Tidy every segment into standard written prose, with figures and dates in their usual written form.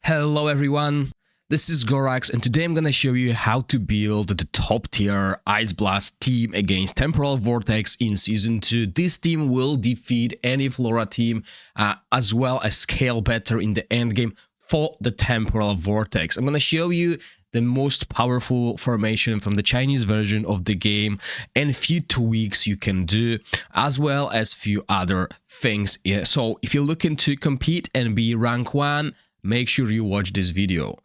Hello everyone, this is Gorax and today I'm gonna show you how to build the top tier Ice Blast team against Temporal Vortex in Season 2. This team will defeat any Flora team as well as scale better in the endgame for the Temporal Vortex. I'm gonna show you the most powerful formation from the Chinese version of the game and few tweaks you can do, as well as few other things. So if you're looking to compete and be rank 1, make sure you watch this video.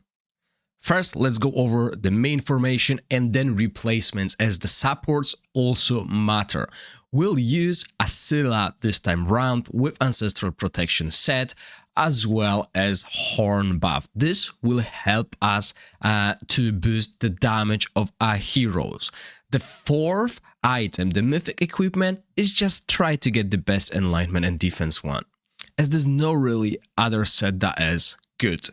First, let's go over the main formation and then replacements, as the supports also matter. We'll use Ailla this time round with Ancestral Protection set, as well as Horn buff. This will help us to boost the damage of our heroes. The fourth item, the mythic equipment, is just try to get the best alignment and defense one, as there's no really other set that is good.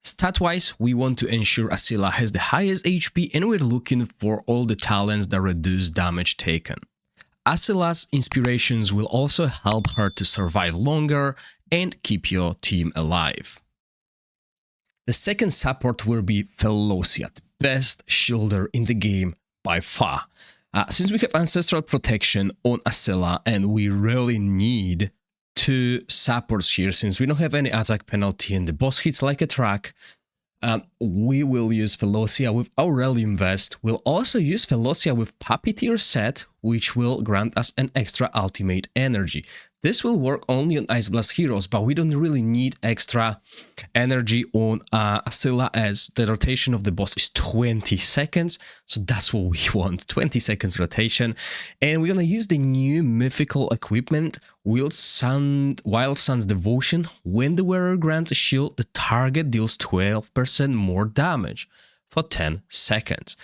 Stat-wise, we want to ensure Ailla has the highest HP and we're looking for all the talents that reduce damage taken. Ailla's inspirations will also help her to survive longer and keep your team alive. The second support will be Felosia, the best shielder in the game by far. Since we have Ancestral Protection on Ailla and we really need two supports here, since we don't have any attack penalty and the boss hits like a truck, we will use Felosia with Aurelium Vest. We'll also use Felosia with Puppeteer set, which will grant us an extra ultimate energy. This will work only on Ice Blast heroes, but we don't really need extra energy on Ailla, as the rotation of the boss is 20 seconds. So that's what we want, 20 seconds rotation. And we're going to use the new mythical equipment, Wild Sun's Devotion. When the wearer grants a shield, the target deals 12% more damage for 10 seconds,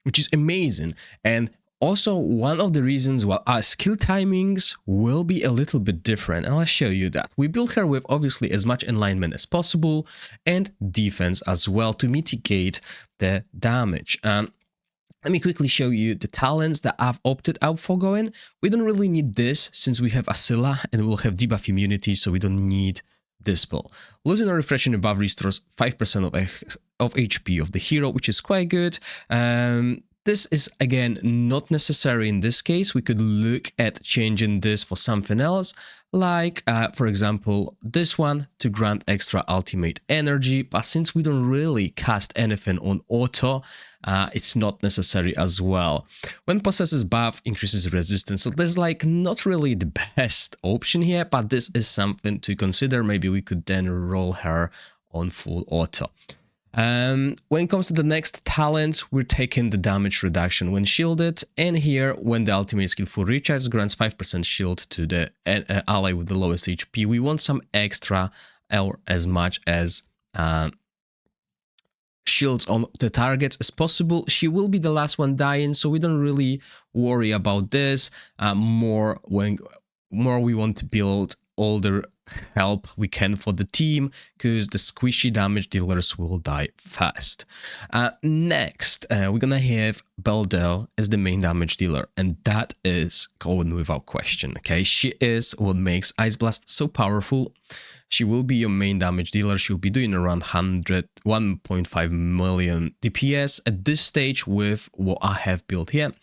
which is amazing. And also, one of the reasons why our skill timings will be a little bit different, and I'll show you that. We build her with obviously as much alignment as possible and defense as well to mitigate the damage. Let me quickly show you the talents that I've opted out for going. We don't really need this since we have Ailla and we'll have debuff immunity, so we don't need this spell. Losing or refreshing above restores 5% of HP of the hero, which is quite good. This is, again, not necessary in this case. We could look at changing this for something else, like, for example, this one to grant extra ultimate energy. But since we don't really cast anything on auto, it's not necessary as well. When possesses buff, increases resistance. So there's like not really the best option here, but this is something to consider. Maybe we could then roll her on full auto. When it comes to the next talents, we're taking the damage reduction when shielded, and here when the ultimate skillful recharge grants 5% shield to the ally with the lowest HP, we want some extra or as much as shields on the targets as possible. She will be the last one dying, so we don't really worry about this. More we want to build all the help we can for the team, because the squishy damage dealers will die fast. Next, we're gonna have Beldelle as the main damage dealer, and that is going without question. Okay, she is what makes Ice Blast so powerful. She will be your main damage dealer. She'll be doing around 1.5 million DPS at this stage with what I have built here.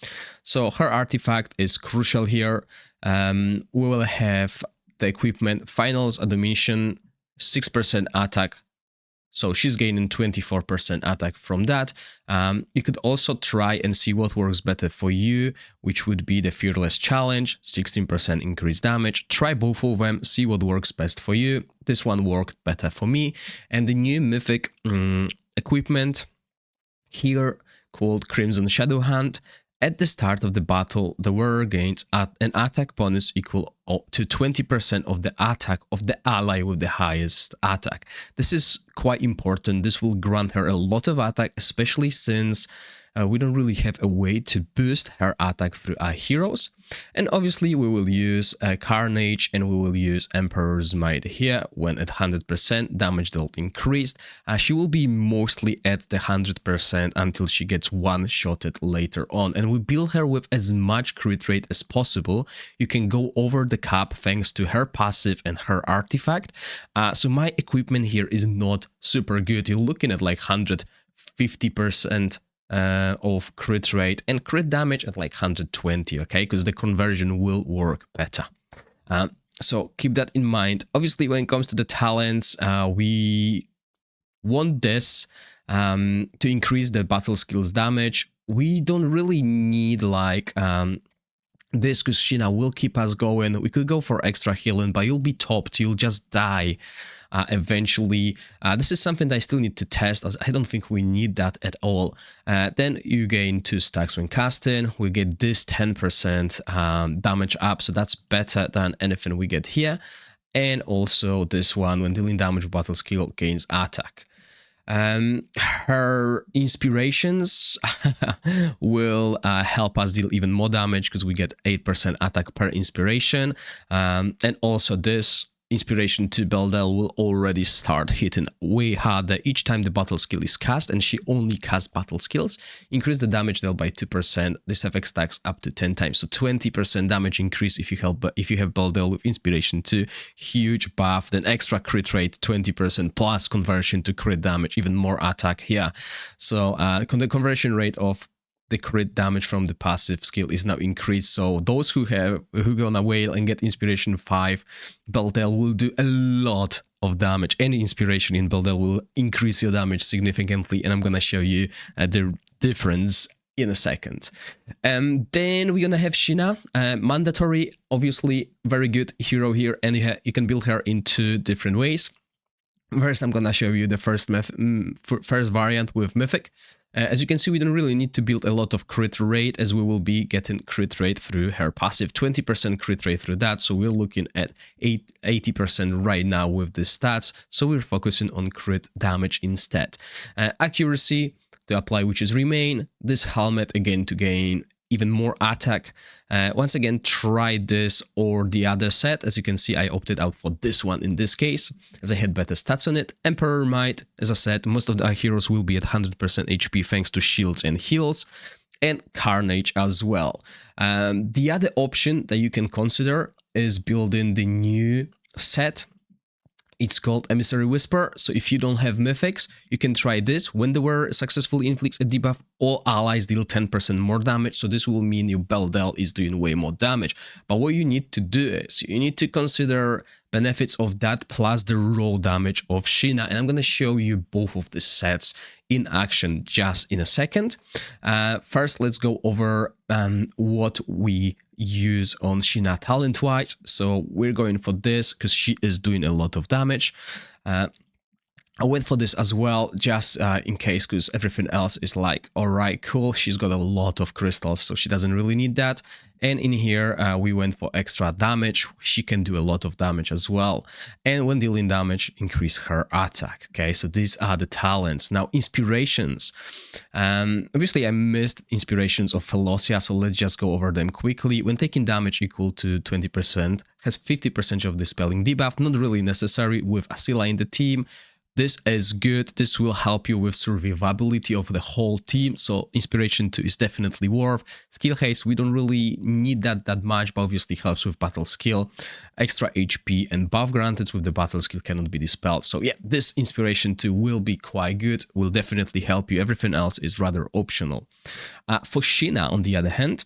So her artifact is crucial here. We will have the equipment Finals Admonition, 6% attack, so she's gaining 24% attack from that. You could also try and see what works better for you, which would be the Fearless Challenge, 16% increased damage. Try both of them, see what works best for you. This one worked better for me. And the new mythic equipment here called Crimson Shadow Hand. At the start of the battle, the wearer gains an attack bonus equal to 20% of the attack of the ally with the highest attack. This is quite important. This will grant her a lot of attack, especially since we don't really have a way to boost her attack through our heroes. And obviously we will use Carnage and we will use Emperor's Might here when at 100% damage dealt increased. She will be mostly at the 100% until she gets one-shotted later on. And we build her with as much crit rate as possible. You can go over the cap thanks to her passive and her artifact. So my equipment here is not super good. You're looking at like 150% of crit rate and crit damage at like 120, okay, because the conversion will work better. So keep that in mind. Obviously, when it comes to the talents, we want this to increase the battle skills damage. We don't really need like this because Shina will keep us going. We could go for extra healing, but you'll be topped. You'll just die eventually. This is something that I still need to test, as I don't think we need that at all. Then you gain 2 stacks when casting. We get this 10% damage up, so that's better than anything we get here. And also this one, when dealing damage with battle skill, gains attack. Her inspirations will help us deal even more damage because we get 8% attack per inspiration. And also this inspiration to Beldelle will already start hitting way harder each time the battle skill is cast, and she only casts battle skills. Increase the damage dealt by 2%. This effect stacks up to 10 times, so 20% damage increase if you have Beldelle with inspiration 2. Huge buff. Then extra crit rate 20% plus conversion to crit damage, even more attack here. So the conversion rate of the crit damage from the passive skill is now increased. So those who go on a whale and get inspiration 5, Beldelle will do a lot of damage. Any inspiration in Beldelle will increase your damage significantly, and I'm gonna show you the difference in a second. Then we're gonna have Shina, mandatory, obviously very good hero here, and you can build her in 2 different ways. First, I'm gonna show you the first variant with Mythic. As you can see, we don't really need to build a lot of crit rate, as we will be getting crit rate through her passive, 20% crit rate through that, so we're looking at 80% right now with the stats, so we're focusing on crit damage instead. Accuracy to apply, which is remain, this helmet again to gain even more attack. Once again, try this or the other set. As you can see, I opted out for this one in this case, as I had better stats on it. Emperor Might, as I said, most of our heroes will be at 100% HP thanks to shields and heals, and Carnage as well. The other option that you can consider is building the new set. It's called Emissary Whisper, so if you don't have Mythics, you can try this. When they were successfully inflicts a debuff, all allies deal 10% more damage, so this will mean your Beldelle is doing way more damage. But what you need to do is, you need to consider benefits of that plus the raw damage of Shina, and I'm going to show you both of the sets in action just in a second. First, let's go over what we use on Shina talent-wise. So we're going for this because she is doing a lot of damage. I went for this as well, just in case, because everything else is like, all right, cool. She's got a lot of crystals, so she doesn't really need that. And in here, we went for extra damage. She can do a lot of damage as well. And when dealing damage, increase her attack. Okay, so these are the talents. Now, inspirations. Obviously, I missed inspirations of Felosia, so let's just go over them quickly. When taking damage equal to 20%, has 50% of dispelling debuff. Not really necessary with Ailla in the team. This is good. This will help you with survivability of the whole team. So inspiration 2 is definitely worth. Skill haste, we don't really need that much, but obviously helps with battle skill. Extra HP and buff granted with the battle skill cannot be dispelled. So yeah, this inspiration 2 will be quite good. Will definitely help you. Everything else is rather optional. For Shina, on the other hand,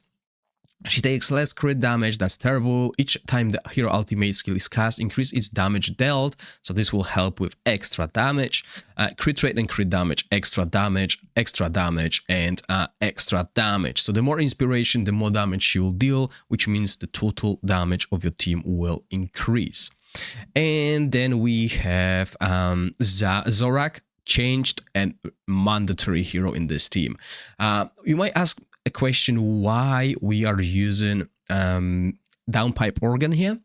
she takes less crit damage. That's terrible. Each time the hero ultimate skill is cast, increase its damage dealt. So this will help with extra damage. Crit rate and crit damage, extra damage, and extra damage. So the more inspiration, the more damage she will deal, which means the total damage of your team will increase. And then we have Zorak, changed and mandatory hero in this team. You might ask a question why we are using downpipe organ here,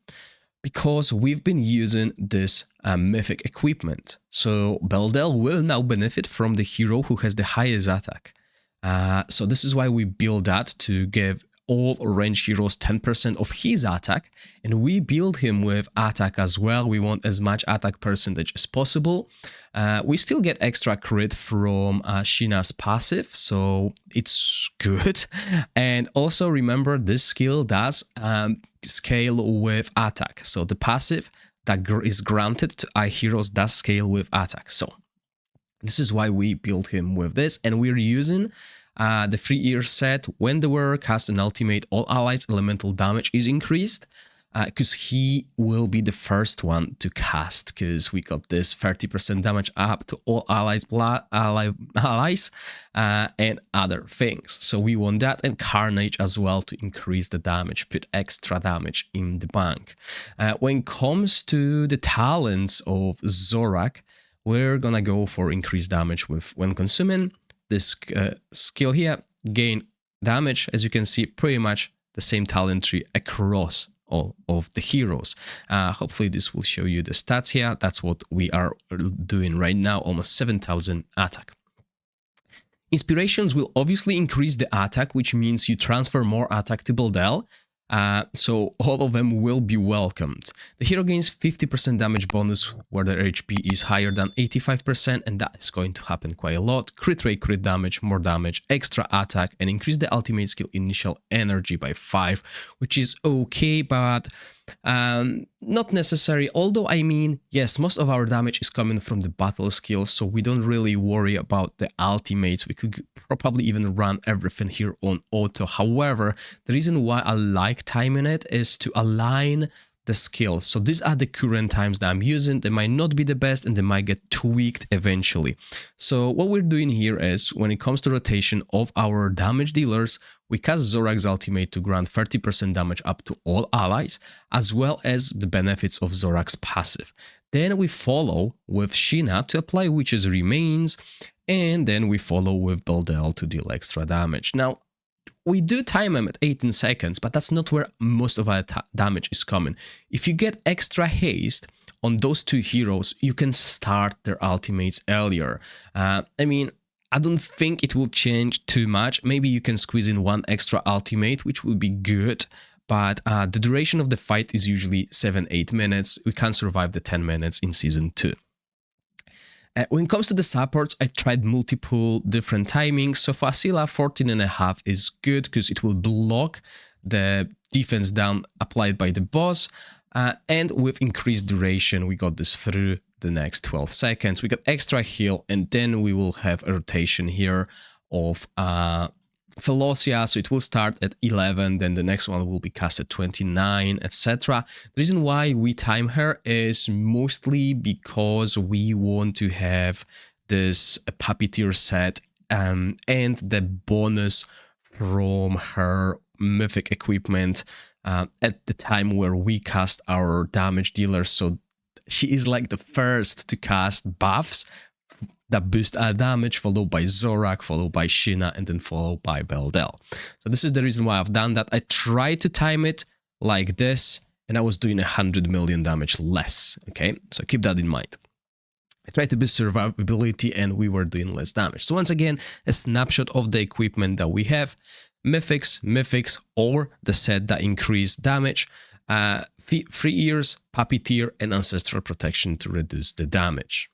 because we've been using this mythic equipment. So Beldelle will now benefit from the hero who has the highest attack. So this is why we build that, to give all range heroes 10% of his attack, and we build him with attack as well. We want as much attack percentage as possible. We still get extra crit from Shina's passive, so it's good. And also remember, this skill does scale with attack, so the passive that is granted to Eye heroes does scale with attack. So this is why we build him with this, and we're using the 3-year set. When the wearer casts an ultimate, all allies' elemental damage is increased, because he will be the first one to cast, because we got this 30% damage up to all allies, and other things. So we want that, and Carnage as well to increase the damage, put extra damage in the bank. When it comes to the talents of Zorak, we're gonna go for increased damage with when consuming. This skill here, gain damage, as you can see, pretty much the same talent tree across all of the heroes. Hopefully this will show you the stats here. That's what we are doing right now, almost 7,000 attack. Inspirations will obviously increase the attack, which means you transfer more attack to Beldelle. So all of them will be welcomed. The hero gains 50% damage bonus where their HP is higher than 85%, and that is going to happen quite a lot. Crit rate, crit damage, more damage, extra attack, and increase the ultimate skill initial energy by 5, which is okay, but not necessary. Although, I mean, yes, most of our damage is coming from the battle skills, so we don't really worry about the ultimates. We could probably even run everything here on auto. However, the reason why I like timing it is to align the skills. So these are the current times that I'm using. They might not be the best, and they might get tweaked eventually. So what we're doing here is, when it comes to rotation of our damage dealers, we cast Zorak's ultimate to grant 30% damage up to all allies, as well as the benefits of Zorak's passive. Then we follow with Shina to apply Witch's Remains, and then we follow with Beldelle to deal extra damage. Now, we do time them at 18 seconds, but that's not where most of our damage is coming. If you get extra haste on those two heroes, you can start their ultimates earlier. I mean, I don't think it will change too much. Maybe you can squeeze in one extra ultimate, which will be good, but the duration of the fight is usually 7-8 minutes. We can't survive the 10 minutes in Season 2. When it comes to the supports, I tried multiple different timings. So for Ailla, 14.5 is good because it will block the defense down applied by the boss. And with increased duration, we got this through the next 12 seconds. We got extra heal, and then we will have a rotation here of Felosia, so it will start at 11, then the next one will be cast at 29, etc. The reason why we time her is mostly because we want to have this puppeteer set and the bonus from her mythic equipment at the time where we cast our damage dealer. So she is like the first to cast buffs that boost our damage, followed by Zorak, followed by Shina, and then followed by Beldelle. So this is the reason why I've done that. I tried to time it like this, and I was doing 100 million damage less, okay? So keep that in mind. I tried to boost survivability, and we were doing less damage. So once again, a snapshot of the equipment that we have. Mythics, or the set that increase damage. 3 ears, Puppeteer, and Ancestral Protection to reduce the damage.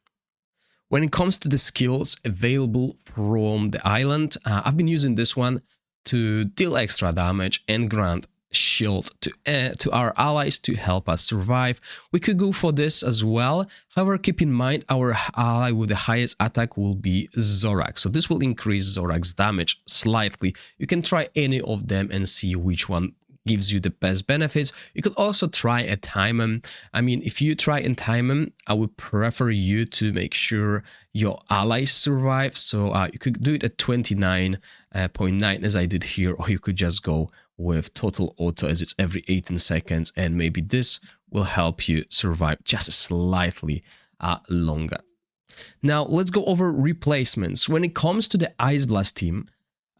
When it comes to the skills available from the island, I've been using this one to deal extra damage and grant shield to our allies to help us survive. We could go for this as well. However, keep in mind our ally with the highest attack will be Zorak. So this will increase Zorak's damage slightly. You can try any of them and see which one gives you the best benefits. You could also try a timer. I mean, if you try and timer, I would prefer you to make sure your allies survive. So you could do it at 29.9 as I did here, or you could just go with total auto as it's every 18 seconds, and maybe this will help you survive just slightly longer. Now let's go over replacements. When it comes to the Ice Blast team,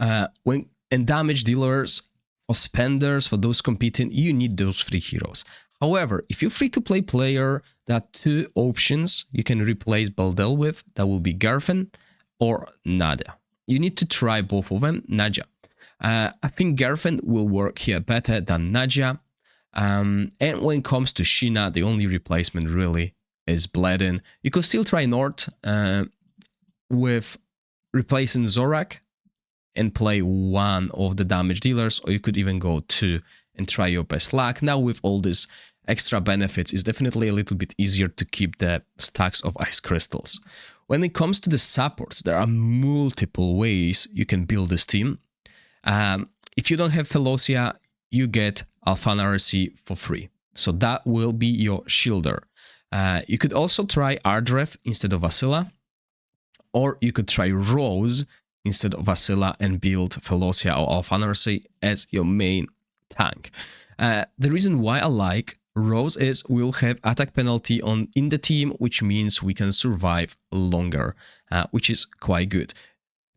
and damage dealers, for spenders, for those competing, you need those 3 heroes. However, if you're free-to-play player, there are 2 options you can replace Beldelle with. That will be Garfen or Nada. you need to try both of them. Nadja. I think Garfen will work here better than Nadja. And when it comes to Shina, the only replacement really is Bledin. You could still try Nord with replacing Zorak and play one of the damage dealers, or you could even go two and try your best luck. Now with all these extra benefits, it's definitely a little bit easier to keep the stacks of ice crystals. When it comes to the supports, there are multiple ways you can build this team. If you don't have Felosia, you get Alphan RC for free. So that will be your shielder. You could also try Ardref instead of Asilla, or you could try Rose instead of Asilla and build Felosia or Alphan RC as your main tank. The reason why I like Rose is we'll have attack penalty in the team, which means we can survive longer, which is quite good.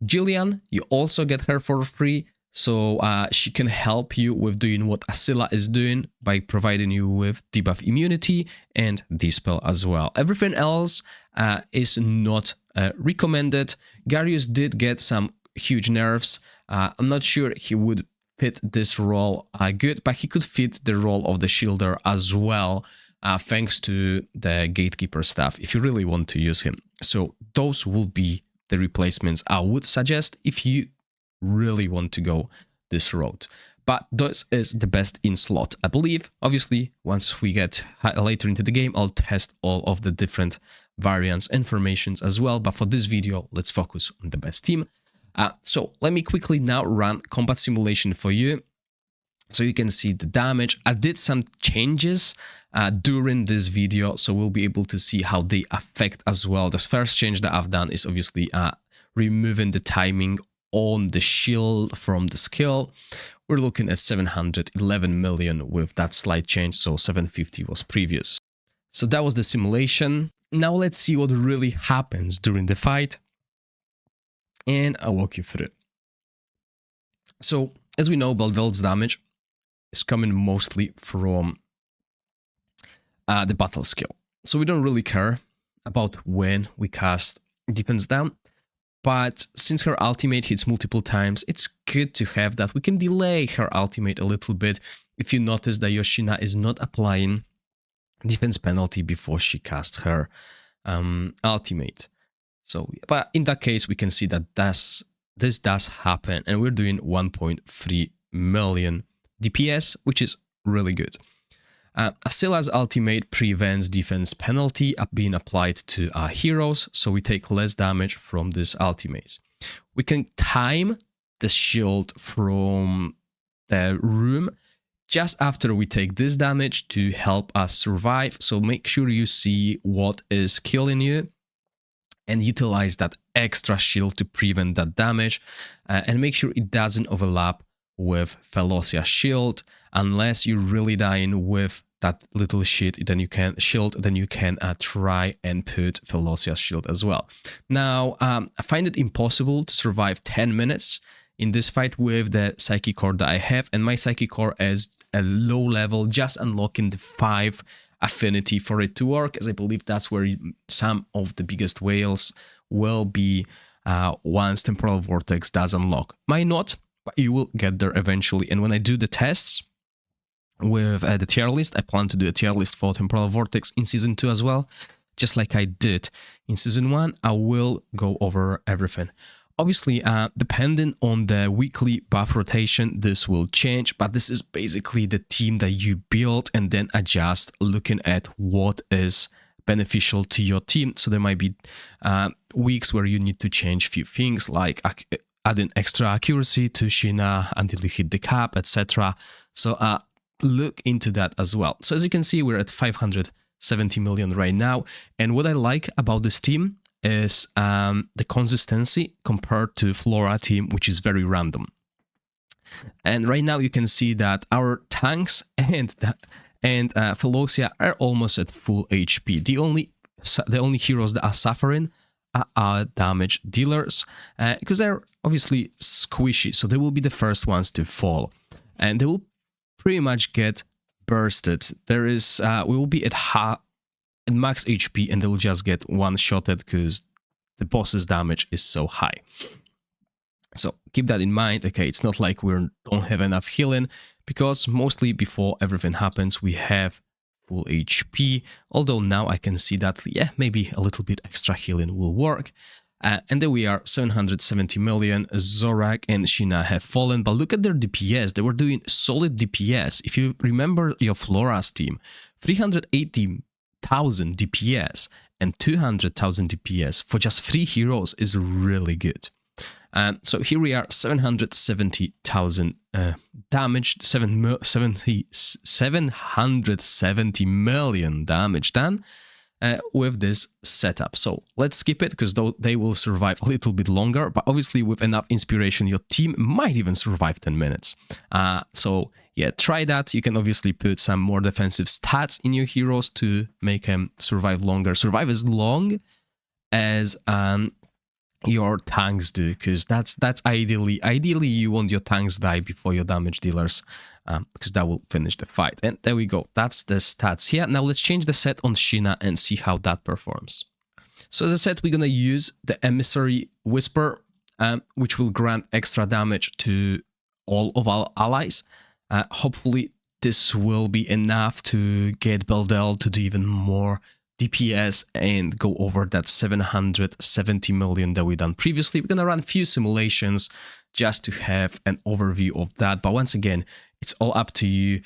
Jillian, you also get her for free, so she can help you with doing what Asilla is doing by providing you with debuff immunity and dispel as well. Everything else is not recommended. Garius did get some huge nerfs. I'm not sure he would fit this role good, but he could fit the role of the shielder as well, thanks to the gatekeeper stuff, if you really want to use him. So those will be the replacements I would suggest if you really want to go this route. But this is the best in slot, I believe. Obviously, once we get later into the game, I'll test all of the different variants and formations as well. But for this video, let's focus on the best team. So let me quickly now run combat simulation for you, so you can see the damage. I did some changes during this video, so we'll be able to see how they affect as well. The first change that I've done is obviously removing the timing on the shield from the skill. We're looking at 711 million with that slight change, so 750 was previous. So that was the simulation. Now let's see what really happens during the fight, and I'll walk you through it. So as we know, Beldelle's damage is coming mostly from the battle skill. So we don't really care about when we cast defense down, but since her ultimate hits multiple times, it's good to have that. We can delay her ultimate a little bit if you notice that your Shina is not applying defense penalty before she casts her ultimate. So, but in that case, we can see that this does happen, and we're doing 1.3 million DPS, which is really good. Asilla's ultimate prevents defense penalty being applied to our heroes, so we take less damage from these ultimates. We can time the shield from the room just after we take this damage to help us survive, so make sure you see what is killing you and utilize that extra shield to prevent that damage, and make sure it doesn't overlap with Felosia's shield. Unless you're really dying with that little shit, then you can try and put Felosia's shield as well. Now, I find it impossible to survive 10 minutes in this fight with the Psychic Core that I have, and my Psychic Core is a low level, just unlocking the 5 affinity for it to work, as I believe that's where some of the biggest whales will be once Temporal Vortex does unlock. Might not, but you will get there eventually. And when I do the tests with the tier list, I plan to do a tier list for Temporal Vortex in Season 2 as well. Just like I did in Season 1, I will go over everything. Obviously, depending on the weekly buff rotation, this will change, but this is basically the team that you build and then adjust looking at what is beneficial to your team. So there might be weeks where you need to change a few things, like adding extra accuracy to Shina until you hit the cap, etc. So look into that as well. So as you can see, we're at 570 million right now. And what I like about this team is the consistency compared to Flora team, which is very random. And right now you can see that our tanks and Felosia are almost at full HP. The only heroes that are suffering are damage dealers, because they're obviously squishy, so they will be the first ones to fall, and they will pretty much get bursted. There is we will be at max HP, and they'll just get one-shotted because the boss's damage is so high. So keep that in mind. Okay, it's not like we don't have enough healing, because mostly before everything happens, we have full HP. Although now I can see that, yeah, maybe a little bit extra healing will work. And then we are 770 million. Zorak and Shina have fallen, but look at their DPS. They were doing solid DPS. If you remember your Flora's team, 380,000 DPS and 200,000 DPS for just 3 heroes is really good. So here we are, 770,000 damage, 770 million damage done with this setup. So let's skip it, because they will survive a little bit longer, but obviously with enough inspiration, your team might even survive 10 minutes. So yeah, try that. You can obviously put some more defensive stats in your heroes to make them survive longer, survive as long as your tanks do, because that's ideally you want your tanks die before your damage dealers, because that will finish the fight. And there we go, that's the stats here. Now let's change the set on Shina and see how that performs. So as I said, we're gonna use the Emissary Whisper, which will grant extra damage to all of our allies. Hopefully this will be enough to get Beldelle to do even more DPS and go over that 770 million that we done previously. We're gonna run a few simulations just to have an overview of that, but once again, it's all up to you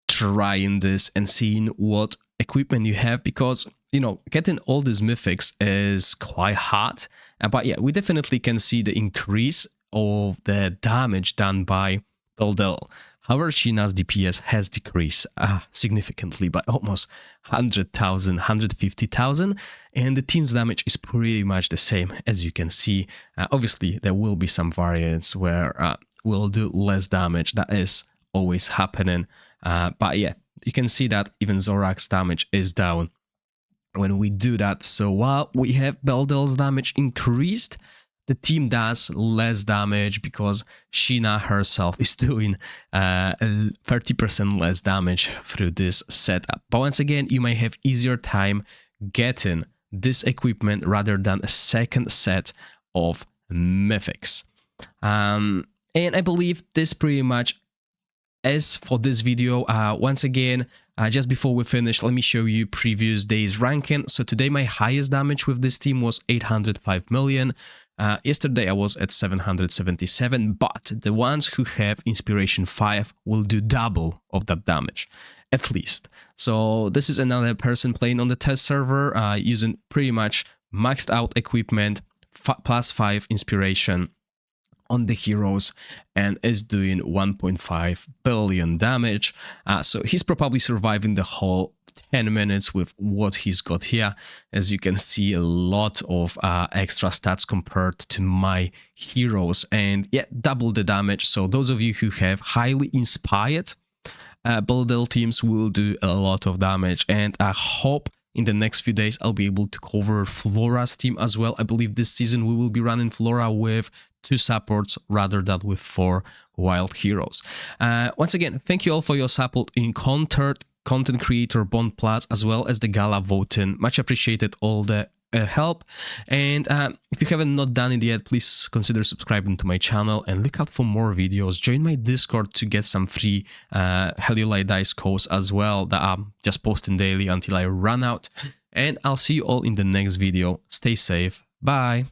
trying this and seeing what equipment you have, because you know, getting all these mythics is quite hard. But yeah, we definitely can see the increase of the damage done by Beldelle. However, Shina's DPS has decreased significantly by almost 100,000, 150,000, and the team's damage is pretty much the same, as you can see. Obviously, there will be some variance where we'll do less damage. That is always happening. But yeah, you can see that even Zorak's damage is down when we do that. So while we have Beldelle's damage increased, the team does less damage because Shina herself is doing 30% less damage through this setup. But once again, you may have easier time getting this equipment rather than a second set of mythics. And I believe this pretty much is for this video. Once again, just before we finish, let me show you previous days ranking. So today my highest damage with this team was 805 million. Yesterday I was at 777, but the ones who have Inspiration 5 will do double of that damage, at least. So this is another person playing on the test server, using pretty much maxed out equipment, plus 5 Inspiration on the heroes, and is doing 1.5 billion damage. So he's probably surviving the whole 10 minutes with what he's got here. As you can see, a lot of extra stats compared to my heroes, and yeah, double the damage. So those of you who have highly inspired Beldelle teams will do a lot of damage, and I hope in the next few days I'll be able to cover Flora's team as well. I believe this season we will be running Flora with 2 supports rather than with 4 wild heroes. Once again, thank you all for your support in Content Creator Bond Plus, as well as the Gala voting. Much appreciated all the help. And if you haven't not done it yet, please consider subscribing to my channel and look out for more videos. Join my Discord to get some free Heliolite dice codes as well that I'm just posting daily until I run out. And I'll see you all in the next video. Stay safe. Bye.